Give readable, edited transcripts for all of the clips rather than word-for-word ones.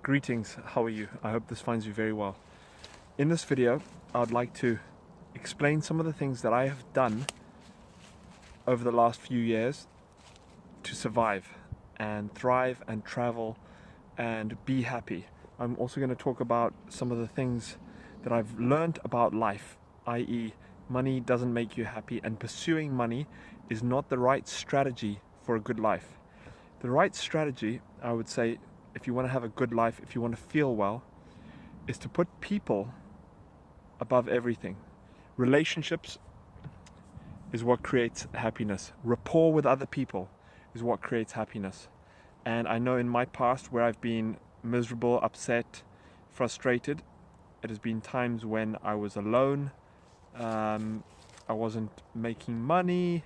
Greetings, how are you? I hope this finds you very well. In this video, I'd like to explain some of the things that I have done over the last few years to survive and thrive and travel and be happy. I'm also going to talk about some of the things that I've learned about life, i.e., money doesn't make you happy and pursuing money is not the right strategy for a good life. The right strategy, I would say, if you want to have a good life, if you want to feel well, is to put people above everything. Relationships is what creates happiness. Rapport with other people is what creates happiness. And I know in my past where I've been miserable, upset, frustrated, it has been times when I was alone, I wasn't making money.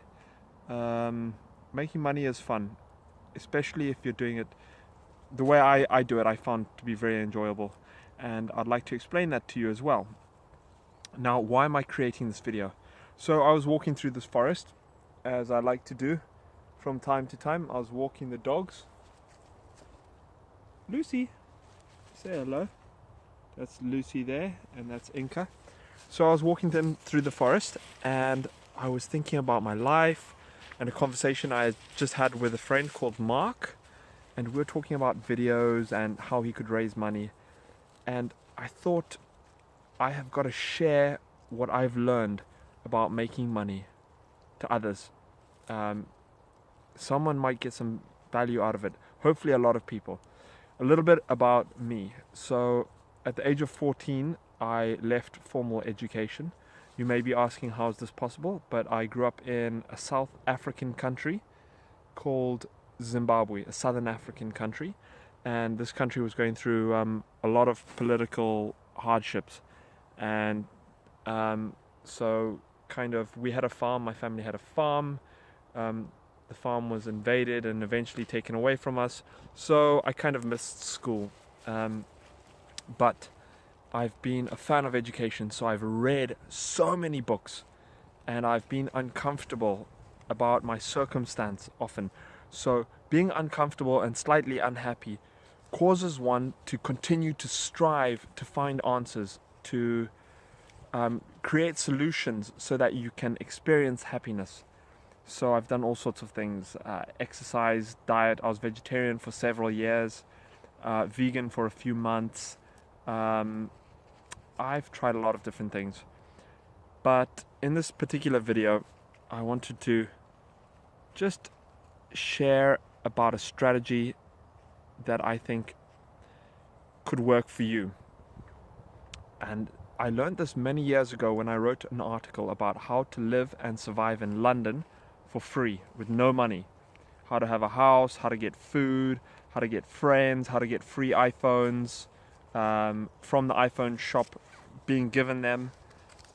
Making money is fun, especially if you're doing it the way I do it. I found to be very enjoyable, and I'd like to explain that to you as well. Now, why am I creating this video? So I was walking through this forest, as I like to do from time to time. I was walking the dogs. Lucy, say hello. That's Lucy there, and that's Inca. So I was walking them through the forest, and I was thinking about my life and a conversation I just had with a friend called Mark. And we were talking about videos and how he could raise money. And I thought, I have got to share what I've learned about making money to others. Someone might get some value out of it. Hopefully a lot of people. A little bit about me. So at the age of 14, I left formal education. You may be asking, how is this possible? But I grew up in a South African country called Zimbabwe, a Southern African country, and this country was going through a lot of political hardships, and so kind of we had a farm, my family had a farm, the farm was invaded and eventually taken away from us, so I kind of missed school, but I've been a fan of education, so I've read so many books, and I've been uncomfortable about my circumstance often. So being uncomfortable and slightly unhappy causes one to continue to strive to find answers, to create solutions so that you can experience happiness. So I've done all sorts of things, exercise, diet. I was vegetarian for several years, vegan for a few months. I've tried a lot of different things. But in this particular video, I wanted to just share about a strategy that I think could work for you. And I learned this many years ago when I wrote an article about how to live and survive in London for free with no money. How to have a house, how to get food, how to get friends, how to get free iPhones from the iPhone shop being given them,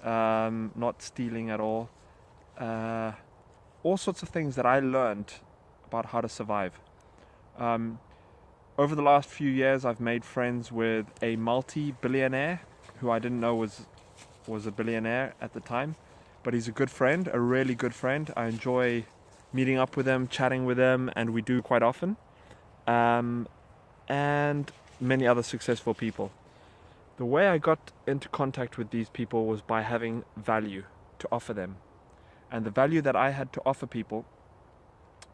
not stealing at all. All sorts of things that I learned about how to survive. Over the last few years, I've made friends with a multi-billionaire who I didn't know was a billionaire at the time, but he's a good friend, a really good friend. I enjoy meeting up with him, chatting with him, and we do quite often. And many other successful people. The way I got into contact with these people was by having value to offer them. And the value that I had to offer people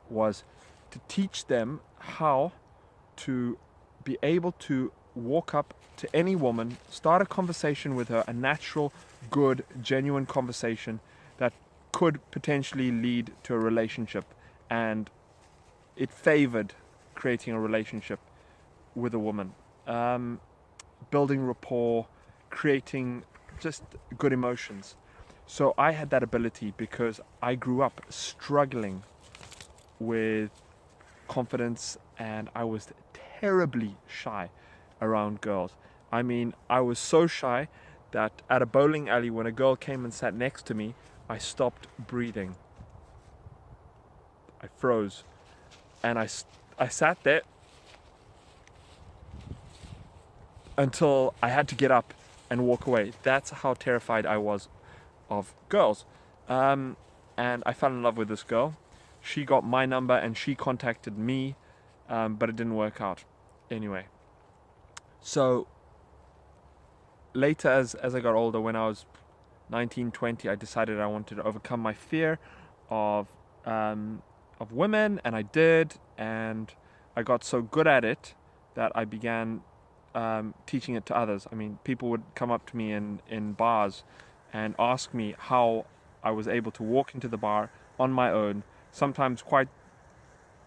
was to teach them how to be able to walk up to any woman, start a conversation with her, a natural, good, genuine conversation that could potentially lead to a relationship. And it favored creating a relationship with a woman. Building rapport, creating just good emotions. So I had that ability because I grew up struggling with confidence, and I was terribly shy around girls. I mean, I was so shy that at a bowling alley, when a girl came and sat next to me, I stopped breathing. I froze, and I sat there until I had to get up and walk away. That's how terrified I was of girls. And I fell in love with this girl. She got my number and she contacted me, but it didn't work out. Anyway, So later, as I got older, when I was 19, 20, I decided I wanted to overcome my fear of women, and I did, and I got so good at it that I began teaching it to others. I mean, people would come up to me in bars and ask me how I was able to walk into the bar on my own, sometimes quite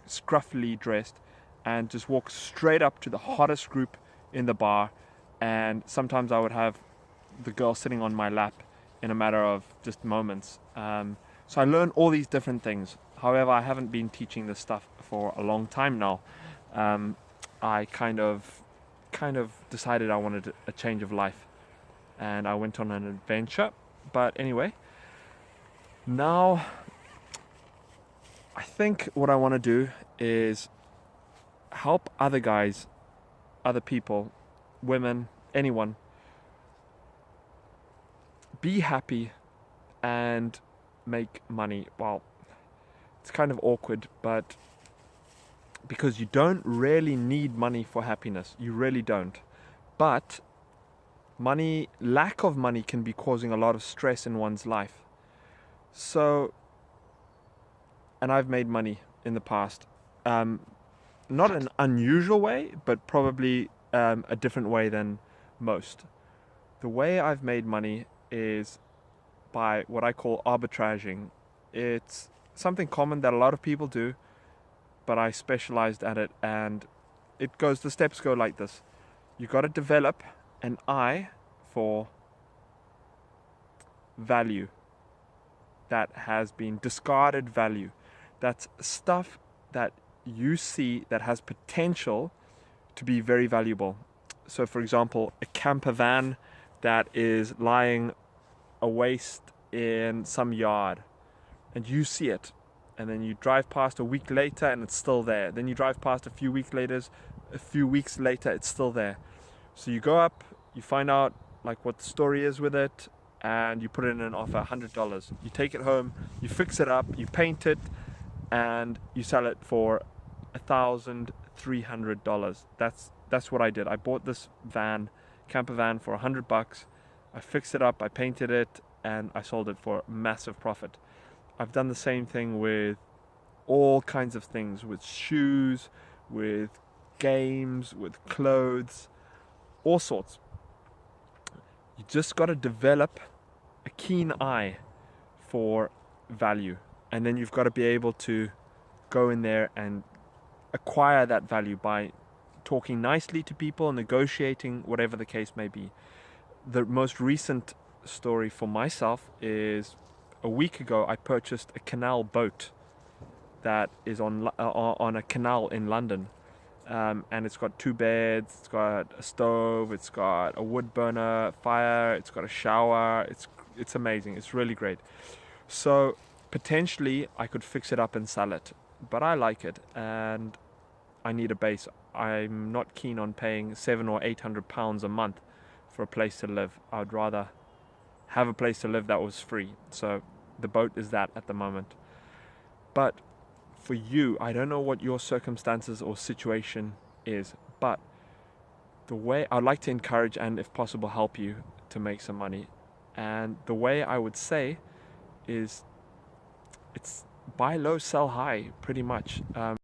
scruffily dressed, and just walk straight up to the hottest group in the bar. And sometimes I would have the girl sitting on my lap in a matter of just moments. So I learned all these different things. However, I haven't been teaching this stuff for a long time now. I kind of decided I wanted a change of life, and I went on an adventure. But anyway, now I think what I want to do is help other guys, other people, women, anyone, be happy and make money. Well, it's kind of awkward, but because you don't really need money for happiness, you really don't. But lack of money can be causing a lot of stress in one's life. So, and I've made money in the past, not an unusual way, but probably a different way than most. The way I've made money is by what I call arbitraging. It's something common that a lot of people do, but I specialized at it, and the steps go like this. You got to develop an eye for value that has been discarded value. That's stuff that you see that has potential to be very valuable. So for example, a camper van that is lying a waste in some yard, and you see it, and then you drive past a week later and it's still there. Then you drive past a few weeks later, it's still there. So you go up, you find out like what the story is with it, and you put in an offer, $100. You take it home, you fix it up, you paint it, and you sell it for $1,300. That's what I did. I bought this camper van for $100. I fixed it up, I painted it, and I sold it for massive profit. I've done the same thing with all kinds of things, with shoes, with games, with clothes, all sorts. You just got to develop a keen eye for value, and then you've got to be able to go in there and acquire that value by talking nicely to people, negotiating, whatever the case may be. The most recent story for myself is a week ago I purchased a canal boat that is on a canal in London, and it's got 2 beds, it's got a stove, it's got a wood burner fire, it's got a shower. It's amazing. It's really great. So potentially I could fix it up and sell it, but I like it and I need a base. I'm not keen on paying £700 or £800 a month for a place to live. I'd rather have a place to live that was free. So the boat is that at the moment. But for you, I don't know what your circumstances or situation is, but the way I'd like to encourage and if possible help you to make some money. And the way I would say is it's buy low, sell high, pretty much.